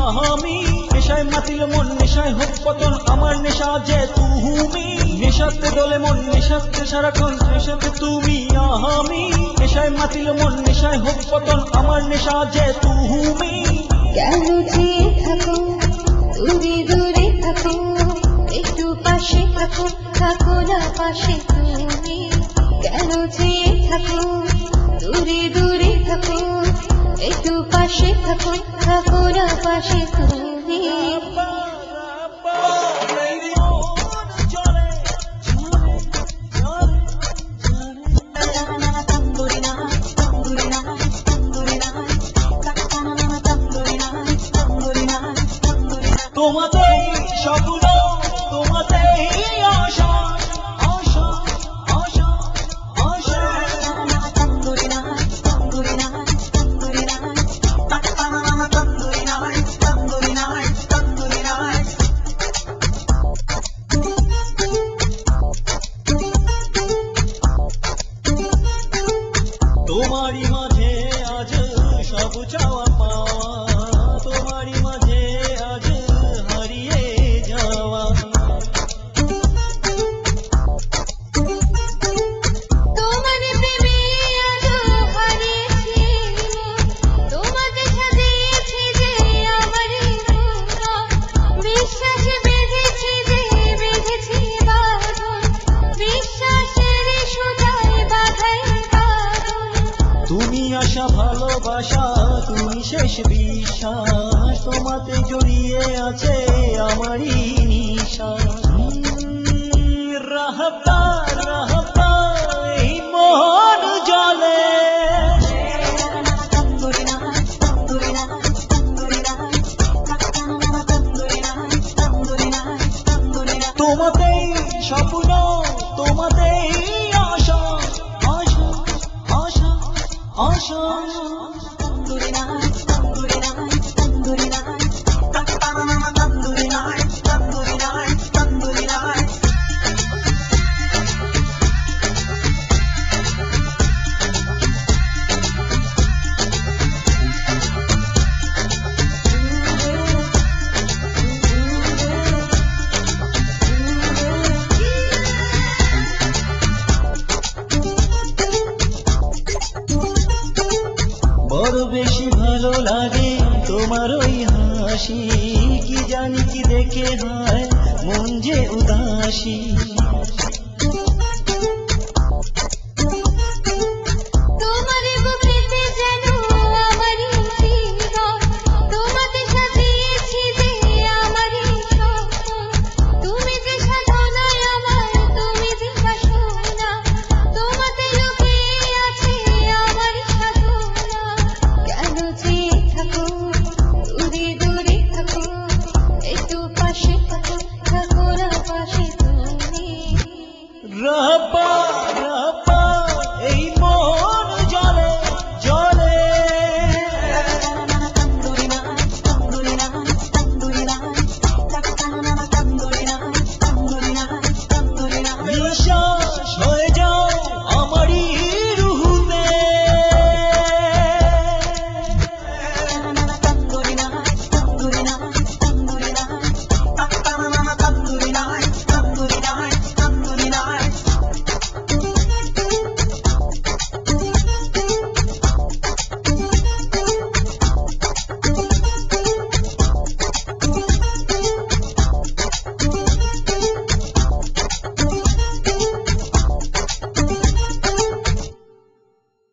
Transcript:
আমি নেশায় মাতিল মন নেশায় হোক পতন আমার নেশা যে তুমি নেশাতে দোলে মন নেশাতে সারাক্ষণ নেশাতে তুমি আমি নেশায় মাতিল মন নেশায় হোক পতন আমার নেশা যে তুমি কেন যে থাকো দূরে দূরে থাকো একটু পাশে থাকো থাকো না পাশে তুমি কেন যে থাকো দূরে দূরে থাকো একটু পাশে থাকো থাকো না পাশে তুমি তোমাতেই স্বপ্ন তোমাতেই আশা আশা আশা আশা তোমারই মাঝে আজ সব চাওয়া পাওয়া তোমারই মাঝে আজ হারিয়ে যাওয়া তোমার প্রেমে আজ হারিয়েছি তোমাকে সাজিয়েছি যে আমার বিশ্বাসে বেঁধেছি যে বেঁধেছি বাঁধন বিশ্বাসের সুতায় বাঁধাই বাঁধন তুমি আশা ভালোবাসা তুমি শেষ বিশ্বাস তোমাতে জড়িয়ে আছে আমারই নিশাস রাহতা রাহতা এই মন জলে তোমাতেই স্বপ্ন তোমাতেই আশা আশা আশা আশা বড় বেশি ভালো লাগে তোমার ওই হাসি কি জানি কি দেখে হয় মন যে উদাসী